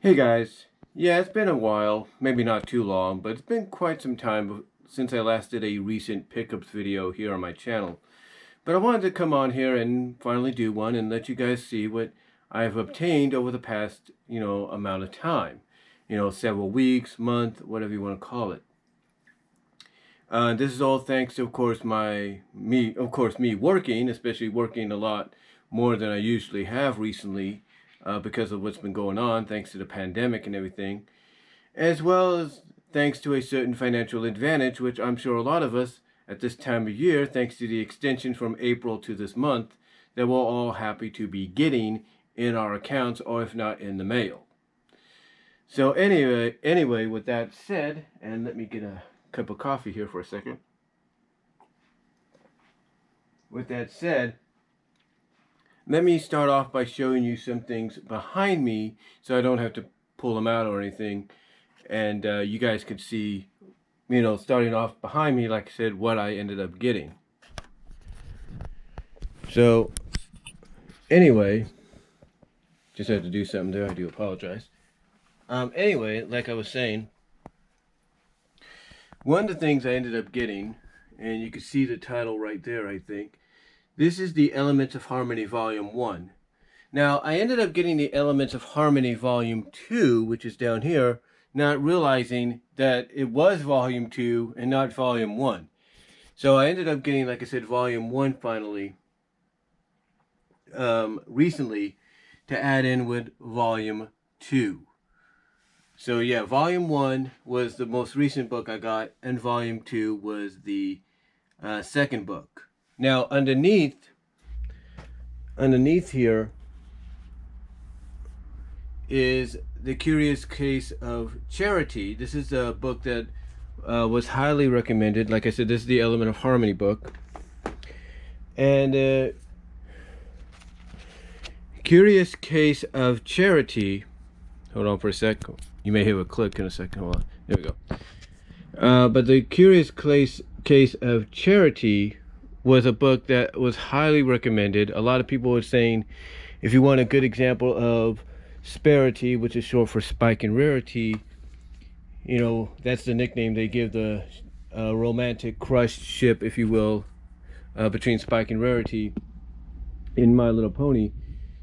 Hey guys, yeah, it's been a while, maybe not too long, but it's been quite some time since I last did a recent pickups video here on my channel. But I wanted to come on here and finally do one and let you guys see what I've obtained over the past, amount of time. Several weeks, month, whatever you want to call it. This is all thanks to, of course, me working, especially working a lot more than I usually have recently, because of what's been going on, thanks to the pandemic and everything, as well as thanks to a certain financial advantage, which I'm sure a lot of us at this time of year, thanks to the extension from April to this month, that we're all happy to be getting in our accounts, or if not in the mail. So anyway, with that said, and let me get a cup of coffee here for a second. With that said, let me start off by showing you some things behind me so I don't have to pull them out or anything. And you guys could see, starting off behind me, like I said, what I ended up getting. So, anyway, just had to do something there. I do apologize. Anyway, like I was saying, one of the things I ended up getting, and you can see the title right there, I think. This is the Elements of Harmony Volume 1. Now, I ended up getting the Elements of Harmony Volume 2, which is down here, not realizing that it was Volume 2 and not Volume 1. So I ended up getting, like I said, Volume 1 finally, recently, to add in with Volume 2. So yeah, Volume 1 was the most recent book I got, and Volume 2 was the second book. Now, underneath here is The Curious Case of Charity. This is a book that was highly recommended. Like I said, this is the Element of Harmony book. And Curious Case of Charity. Hold on for a sec. You may hear a click in a second. Hold on. There we go. But The Curious Case of Charity was a book that was highly recommended. A lot of people were saying, if you want a good example of Sparity, which is short for Spike and Rarity, that's the nickname they give the romantic crush ship, if you will, between Spike and Rarity in My Little Pony.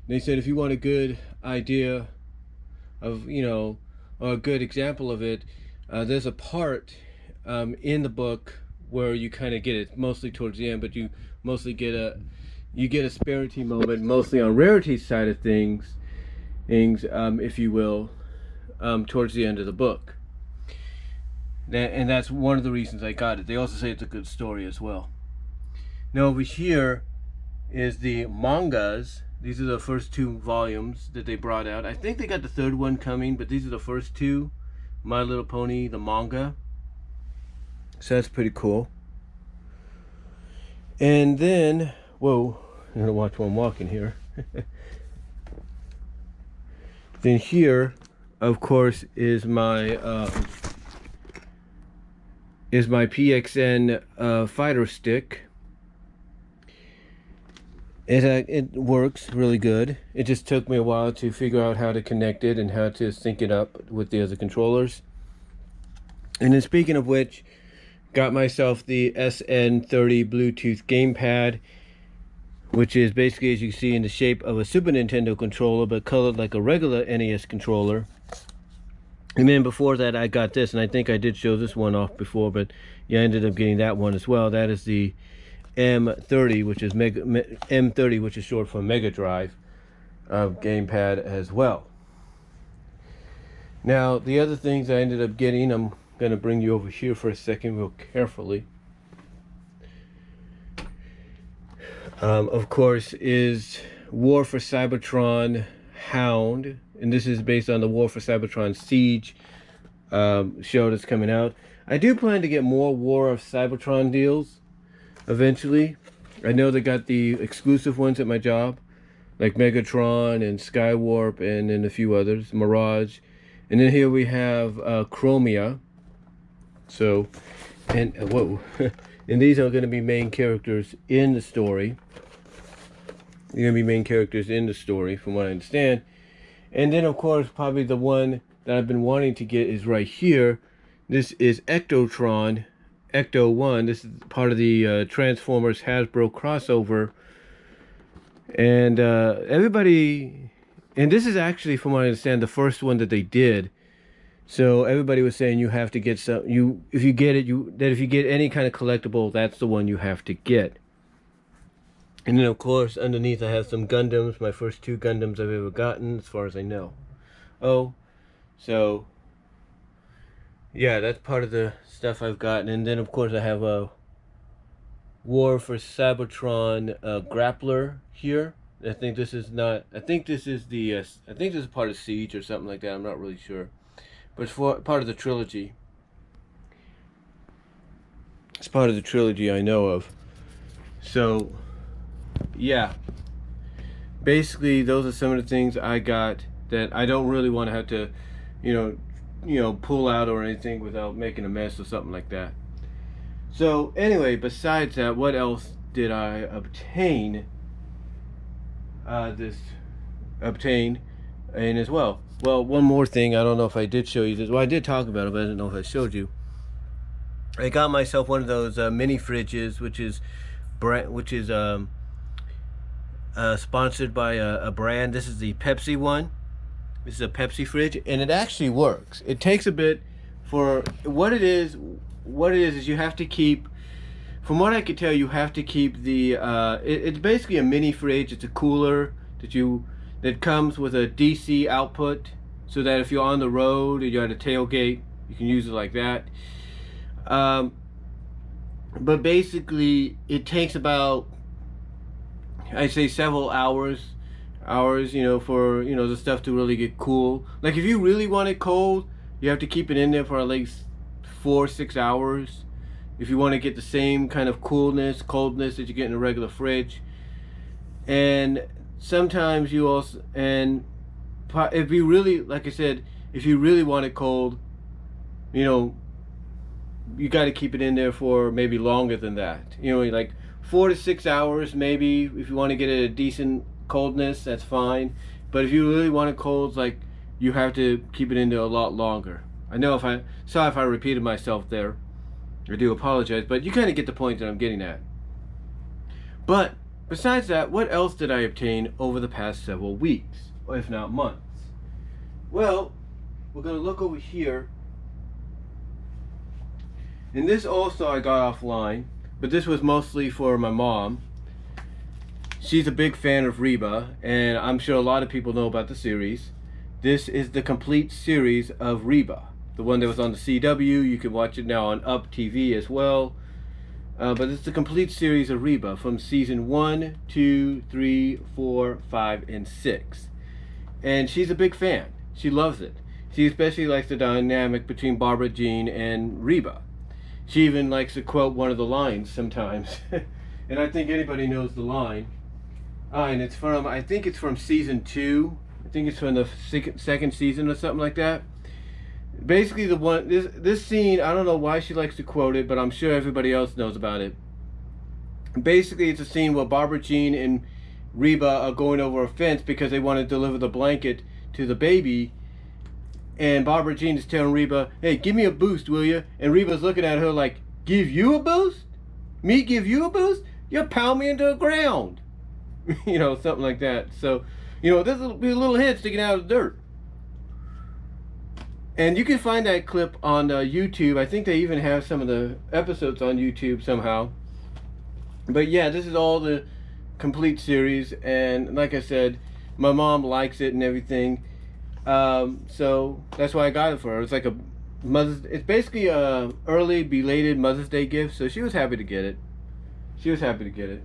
They said if you want a good idea of, or a good example of it, there's a part in the book where you kind of get it, mostly towards the end, but you mostly get a Sparity moment, mostly on Rarity's side of things, if you will, towards the end of the book. And that's one of the reasons I got it. They also say it's a good story as well. Now over here is the Mangas. These are the first 2 volumes that they brought out. I think they got the 3rd one coming, but these are the first 2. My Little Pony, the manga. So that's pretty cool. And then, whoa, I'm gonna watch while I'm walking here. Then here, of course, is my PXN fighter stick. It works really good. It just took me a while to figure out how to connect it and how to sync it up with the other controllers. And then speaking of which, got myself the SN30 Bluetooth Gamepad, which is basically, as you can see, in the shape of a Super Nintendo controller, but colored like a regular NES controller. And then before that, I got this, and I think I did show this one off before, but yeah, I ended up getting that one as well. That is the M30, which is M30, which is short for Mega Drive gamepad as well. Now, the other things I ended up getting, I'm going to bring you over here for a second real carefully. Of course, is War for Cybertron Hound, and this is based on the War for Cybertron Siege show that's coming out. I do plan to get more War of Cybertron deals eventually. I know they got the exclusive ones at my job, like Megatron and Skywarp, and then a few others, Mirage. And then here we have Chromia. So, and whoa, and these are going to be main characters in the story. They're going to be main characters in the story, from what I understand. And then of course probably the one that I've been wanting to get is right here. This is Ectotron Ecto1. This is part of the Transformers Hasbro crossover. And everybody, and this is actually, from what I understand, the first one that they did. So everybody was saying you have to get some. If you get it, if you get any kind of collectible, that's the one you have to get. And then of course underneath I have some Gundams, my first 2 Gundams I've ever gotten, as far as I know. Oh, so yeah, that's part of the stuff I've gotten. And then of course I have a War for Cybertron grappler here. I think this is not. I think this is the. I think this is part of Siege or something like that. I'm not really sure, but it's part of the trilogy. It's part of the trilogy I know of. So, yeah. Basically, those are some of the things I got that I don't really want to have to, you know, pull out or anything without making a mess or something like that. So anyway, besides that, what else did I obtain? And as well. Well, one more thing. I don't know if I did show you this. Well, I did talk about it, but I didn't know if I showed you. I got myself one of those mini fridges, which is sponsored by a brand. This is the Pepsi one. This is a Pepsi fridge, and it actually works. It takes a bit for what it is. What it is you have to keep, from what I could tell, you have to keep the it's basically a mini fridge. It's a cooler that comes with a DC output, so that if you're on the road and you're at a tailgate, you can use it like that. But basically it takes about, I'd say, several hours, you know, for, you know, the stuff to really get cool. Like if you really want it cold, you have to keep it in there for at least 4-6 hours if you want to get the same kind of coldness that you get in a regular fridge. And sometimes you also, and if you really, like I said, if you really want it cold, you know, you got to keep it in there for maybe longer than that, you know, like 4 to 6 hours maybe. If you want to get a decent coldness, that's fine. But if you really want it cold, like, you have to keep it in there a lot longer. I know if I repeated myself there, I do apologize, but you kind of get the point that I'm getting at. But besides that, what else did I obtain over the past several weeks, or if not months? Well, we're going to look over here. And this also I got offline, but this was mostly for my mom. She's a big fan of Reba, and I'm sure a lot of people know about the series. This is the complete series of Reba. The one that was on the CW, you can watch it now on Up TV as well. But it's the complete series of Reba from season 1, 2, 3, 4, 5, and 6. And she's a big fan. She loves it. She especially likes the dynamic between Barbara Jean and Reba. She even likes to quote one of the lines sometimes. And I think anybody knows the line. And it's from, I think it's from season 2. I think it's from the second season or something like that. Basically, this scene, I don't know why she likes to quote it, but I'm sure everybody else knows about it. Basically, it's a scene where Barbara Jean and Reba are going over a fence because they want to deliver the blanket to the baby. And Barbara Jean is telling Reba, "Hey, give me a boost, will you?" And Reba's looking at her like, "Give you a boost? Me give you a boost? You'll pound me into the ground." You know, something like that. So, you know, this will be a little head sticking out of the dirt. And you can find that clip on YouTube. I think they even have some of the episodes on YouTube somehow. But yeah, this is all the complete series. And like I said, my mom likes it and everything. So that's why I got it for her. It's like it's basically a early belated Mother's Day gift. So she was happy to get it. She was happy to get it.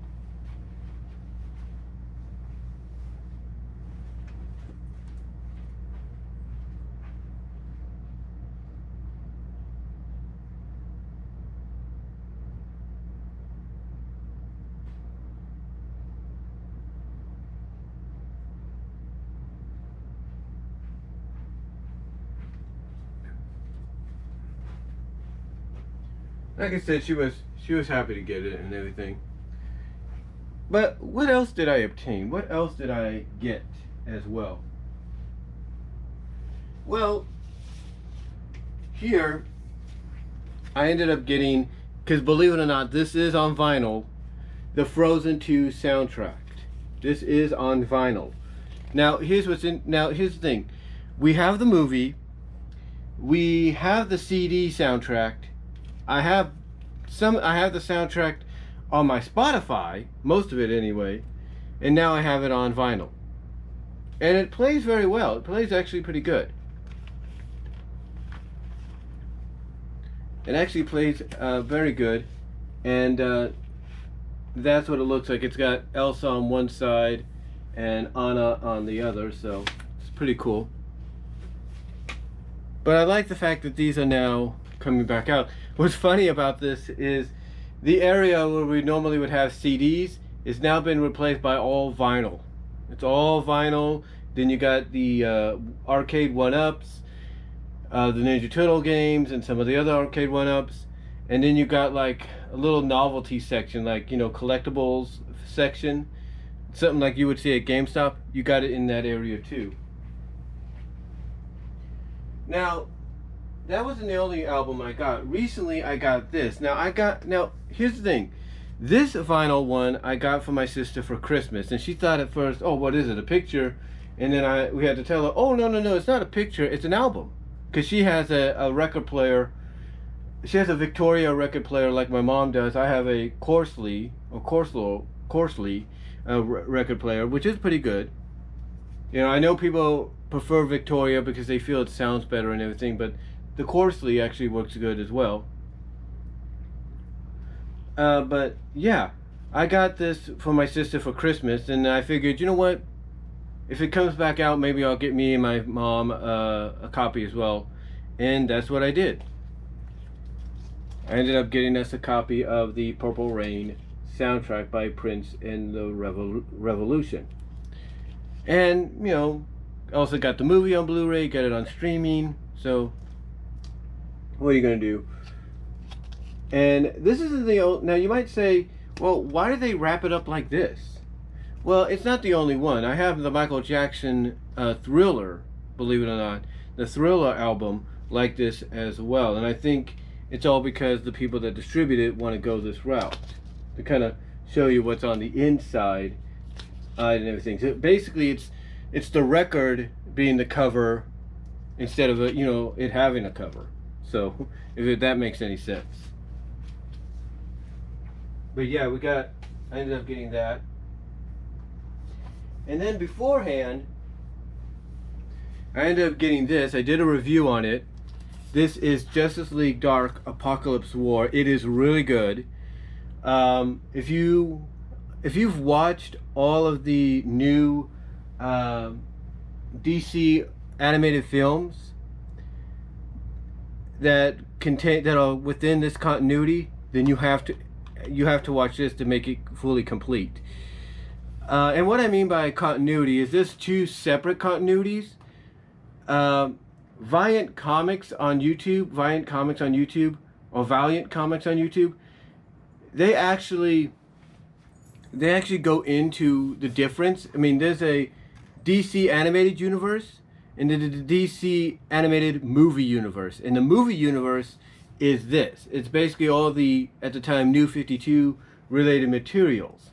Like I said, she was happy to get it and everything. But what else did I obtain? What else did I get as well? Well, here I ended up getting, because believe it or not, this is on vinyl, the Frozen 2 soundtrack. This is on vinyl. Now here's what's in. Now here's the thing: we have the movie, we have the CD soundtrack. I have the soundtrack on my Spotify, most of it anyway, and now I have it on vinyl, and it plays very well. It plays actually pretty good. It actually plays very good, and that's what it looks like. It's got Elsa on one side and Anna on the other, so it's pretty cool. But I like the fact that these are now coming back out. What's funny about this is the area where we normally would have CDs is now been replaced by all vinyl. It's all vinyl. Then you got the arcade 1-ups, the Ninja Turtle games, and some of the other arcade 1-ups. And then you got like a little novelty section, like, you know, collectibles section. Something like you would see at GameStop. You got it in that area too. Now, that wasn't the only album I got. Recently I got this. Now here's the thing. This vinyl one I got for my sister for Christmas, and she thought at first, oh, what is it, a picture? And then we had to tell her, oh, no, it's not a picture, it's an album. Because she has a record player. She has a Victoria record player like my mom does. I have a Corsley record player, which is pretty good. You know, I know people prefer Victoria because they feel it sounds better and everything, but the Corsley actually works good as well. But yeah, I got this for my sister for Christmas, and I figured, you know what? If it comes back out, maybe I'll get me and my mom a copy as well. And that's what I did. I ended up getting us a copy of the Purple Rain soundtrack by Prince and the Revolution. And, you know, also got the movie on Blu-ray, got it on streaming. So, what are you going to do? And this isn't the old... Now, you might say, well, why do they wrap it up like this? Well, it's not the only one. I have the Michael Jackson Thriller, believe it or not, the Thriller album like this as well. And I think it's all because the people that distribute it want to go this route to kind of show you what's on the inside and everything. So basically, it's the record being the cover instead of it having a cover. So if that makes any sense. But yeah, I ended up getting that. And then beforehand, I ended up getting this. I did a review on it. This is Justice League Dark Apocalypse War. It is really good. If you've watched all of the new DC animated films that are within this continuity, then you have to watch this to make it fully complete. And what I mean by continuity is this two separate continuities. Valiant Comics on YouTube, or Valiant Comics on YouTube, they actually go into the difference. I mean, there's a DC animated universe and the DC animated movie universe. And the movie universe is this. It's basically all the, at the time, New 52 related materials.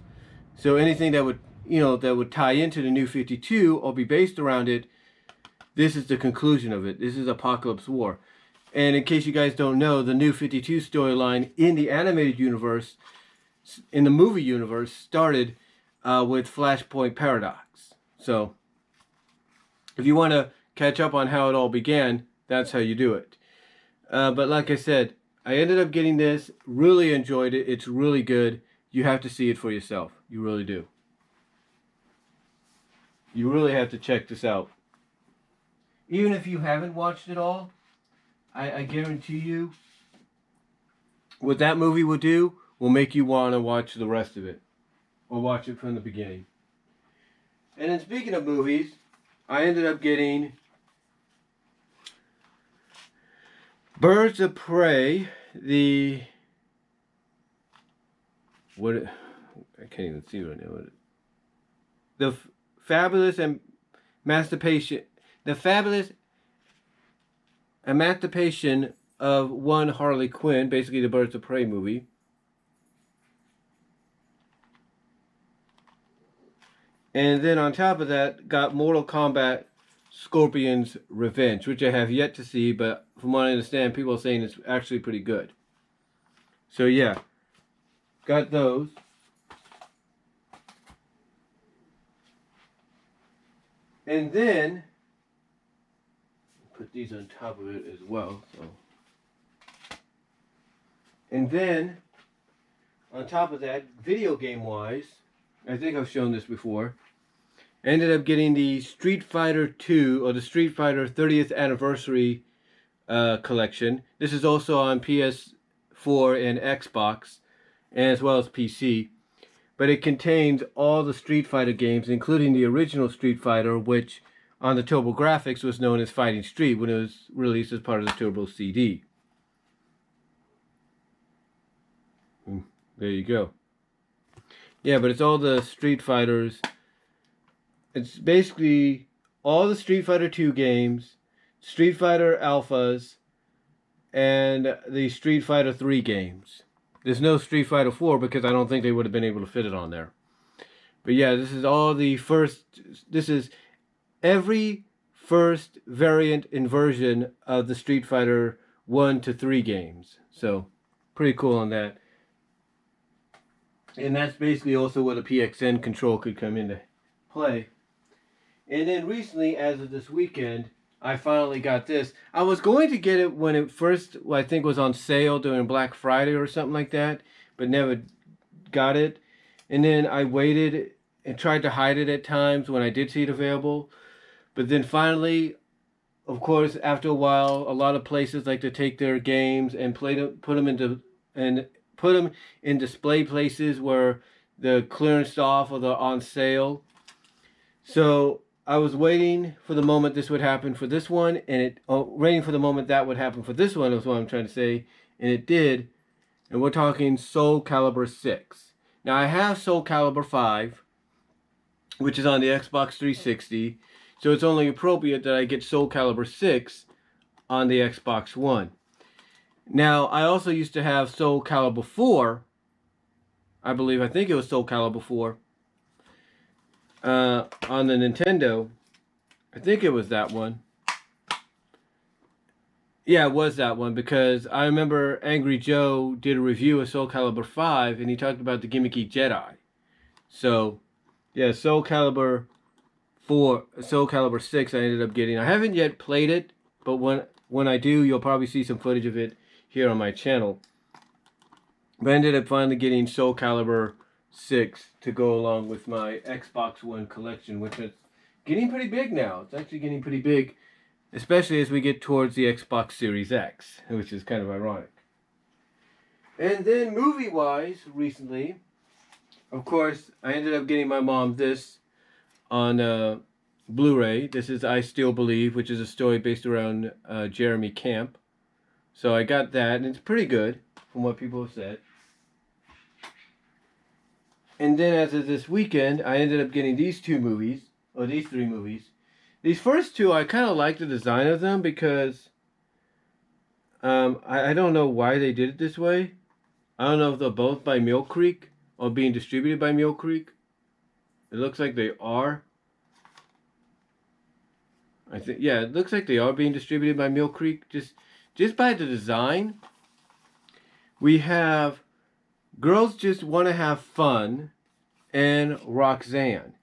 So anything that would tie into the New 52 or be based around it, this is the conclusion of it. This is Apocalypse War. And in case you guys don't know, the New 52 storyline in the animated universe, in the movie universe, started with Flashpoint Paradox. So if you want to catch up on how it all began, that's how you do it. But like I said, I ended up getting this, really enjoyed it. It's really good. You have to see it for yourself. You really do. You really have to check this out. Even if you haven't watched it all, I guarantee you, what that movie will do will make you want to watch the rest of it. Or watch it from the beginning. And then speaking of movies, I ended up getting Birds of Prey, I can't even see right now. The Fabulous emancipation of one Harley Quinn, basically the Birds of Prey movie. And then on top of that, got Mortal Kombat Scorpion's Revenge, which I have yet to see, but from what I understand, people are saying it's actually pretty good. So yeah, got those. And then, put these on top of it as well. So. And then, on top of that, video game wise, I think I've shown this before, I ended up getting the Street Fighter 2 or the Street Fighter 30th Anniversary collection. This is also on PS4 and Xbox, as well as PC. But it contains all the Street Fighter games, including the original Street Fighter, which on the TurboGrafx was known as Fighting Street when it was released as part of the Turbo CD. There you go. Yeah, but it's all the Street Fighters. It's basically all the Street Fighter 2 games, Street Fighter Alphas, and the Street Fighter 3 games. There's no Street Fighter 4 because I don't think they would have been able to fit it on there. But yeah, this is all the first. This is every first variant and version of the Street Fighter 1 to 3 games. So, pretty cool on that. And that's basically also where the PXN control could come into play. And then recently, as of this weekend, I finally got this. I was going to get it when it first, I think, was on sale during Black Friday or something like that, but never got it. And then I waited and tried to hide it at times when I did see it available. But then finally, of course, after a while, a lot of places like to take their games and put them in display places where they're clearanced off or they're on sale. So I was waiting for the moment this would happen for this one, and waiting for the moment that would happen for this one is what I'm trying to say, and it did. And we're talking Soul Calibur 6. Now I have Soul Calibur 5, which is on the Xbox 360, so it's only appropriate that I get Soul Calibur 6 on the Xbox One. Now I also used to have Soul Calibur 4, I think it was Soul Calibur 4, on the Nintendo. I think it was that one. Yeah, it was that one, because I remember Angry Joe did a review of Soul Calibur 5 and he talked about the gimmicky Jedi. So, yeah, Soul Calibur 6 I ended up getting. I haven't yet played it, but when I do, you'll probably see some footage of it here on my channel. But I ended up finally getting Soul Calibur 6 to go along with my Xbox One collection, which is getting pretty big now. It's actually getting pretty big, especially as we get towards the Xbox Series X, which is kind of ironic. And then movie-wise, recently, of course, I ended up getting my mom this on Blu-ray. This is I Still Believe, which is a story based around Jeremy Camp. So I got that, and it's pretty good, from what people have said. And then as of this weekend, I ended up getting these three movies. These first two, I kind of like the design of them because I don't know why they did it this way. I don't know if they're both by Mill Creek or being distributed by Mill Creek. It looks like they are. I think, yeah, it looks like they are being distributed by Mill Creek. Just by the design, we have Girls Just Want to Have Fun and Roxanne.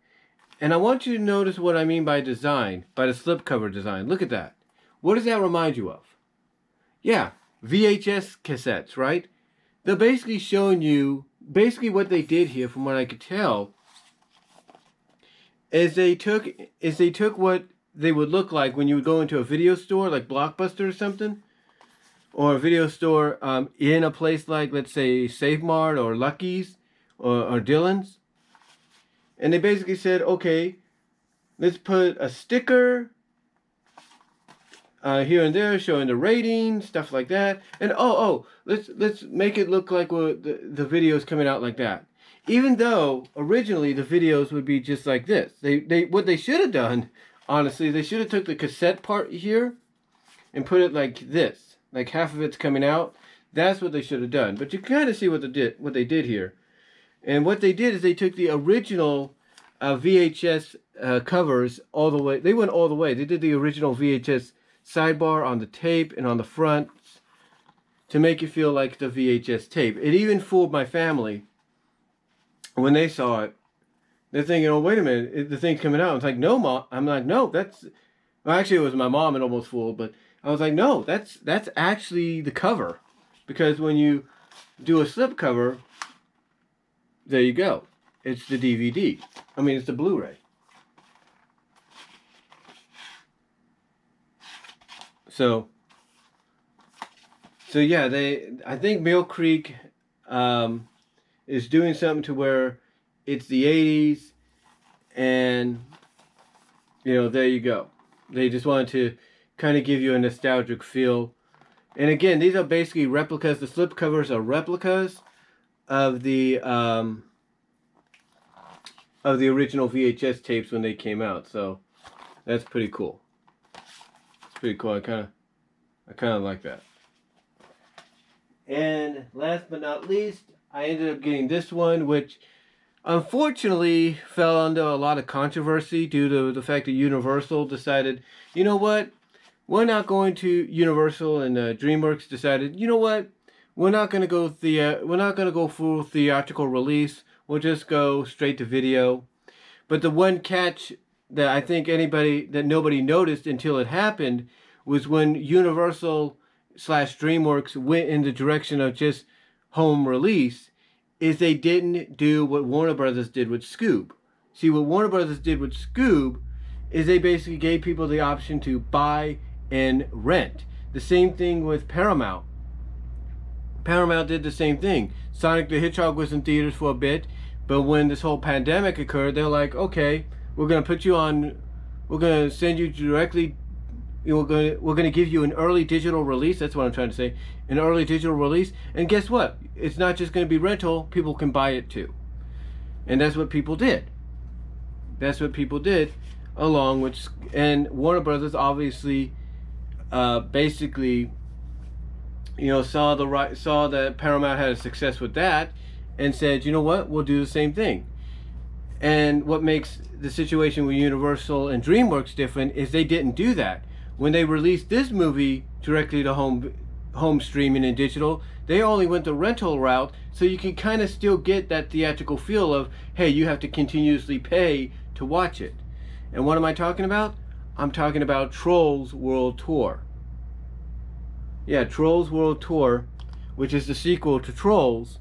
And I want you to notice what I mean by design, by the slipcover design. Look at that. What does that remind you of? Yeah, VHS cassettes, right? They're basically showing you, what they did here, from what I could tell, is they took what they would look like when you would go into a video store, like Blockbuster or something, or a video store in a place like, let's say, Save Mart or Lucky's or Dillon's. And they basically said, okay, let's put a sticker here and there showing the rating, stuff like that. And let's make it look like the videos coming out like that. Even though originally the videos would be just like this. What they should have done, honestly, they should have took the cassette part here and put it like this, like half of it's coming out. That's what they should have done. But you kind of see what they did here. And what they did is they took the original VHS covers all the way. They went all the way. They did the original VHS sidebar on the tape and on the front to make it feel like the VHS tape. It even fooled my family when they saw it. They're thinking, oh, wait a minute, the thing's coming out. I was like, no, Mom. I'm like, no, that's... Well, actually, it was my mom it almost fooled, but I was like, no, that's actually the cover. Because when you do a slip cover, there you go. It's the DVD. I mean, it's the Blu-ray. So yeah, I think Mill Creek is doing something to where it's the 80s, and there you go. They just wanted to kind of give you a nostalgic feel. And again, these are basically replicas. The slipcovers are replicas of the original VHS tapes when they came out. So that's pretty cool. It's pretty cool. I kind of like that. And last but not least, I ended up getting this one, which unfortunately fell under a lot of controversy due to the fact that Universal decided, you know what, we're not going to, Universal and DreamWorks decided, you know what, we're not going to go full theatrical release. We'll just go straight to video. But the one catch that I think nobody noticed until it happened was when Universal / DreamWorks went in the direction of just home release, is they didn't do what Warner Brothers did with Scoob. See, what Warner Brothers did with Scoob is they basically gave people the option to buy and rent. The same thing with Paramount. Paramount did the same thing. Sonic the Hedgehog was in theaters for a bit, but when this whole pandemic occurred, they're like, okay, we're going to send you directly, we're going to give you an early digital release. That's what I'm trying to say. An early digital release. And guess what? It's not just going to be rental. People can buy it too. And that's what people did. That's what people did, along with, and Warner Brothers obviously basically saw that Paramount had a success with that and said, you know what, we'll do the same thing. And what makes the situation with Universal and DreamWorks different is they didn't do that. When they released this movie directly to home streaming and digital, they only went the rental route, so you can kind of still get that theatrical feel of, hey, you have to continuously pay to watch it. And what am I talking about? I'm talking about Trolls World Tour. Yeah, Trolls World Tour, which is the sequel to Trolls,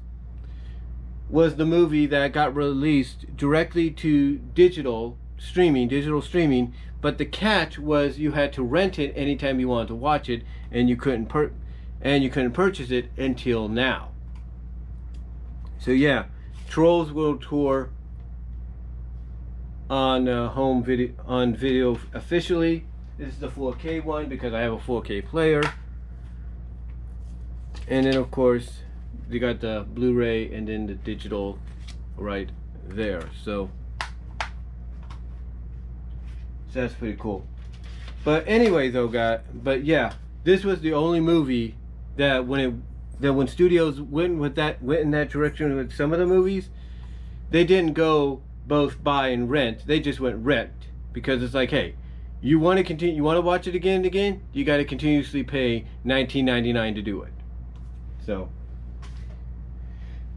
was the movie that got released directly to digital streaming, but the catch was you had to rent it anytime you wanted to watch it, and you couldn't purchase it until now. So yeah, Trolls World Tour on video officially. This is the 4K one because I have a 4K player. And then of course you got the Blu-ray and then the digital right there. So that's pretty cool. But anyway though, yeah, this was the only movie that when studios went in that direction with some of the movies, they didn't go both buy and rent. They just went rent, because it's like, hey, you want to watch it again and again, you got to continuously pay $19.99 to do it.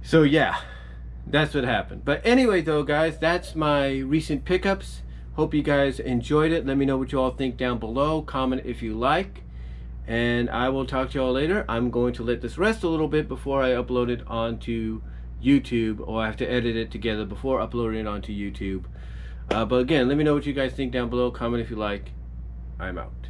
So yeah, that's what happened. But anyway though, guys, that's my recent pickups. Hope you guys enjoyed it. Let me know what you all think down below. Comment if you like. And I will talk to you all later. I'm going to let this rest a little bit before I upload it onto YouTube, or I have to edit it together before uploading it onto YouTube. But again, let me know what you guys think down below. Comment if you like. I'm out.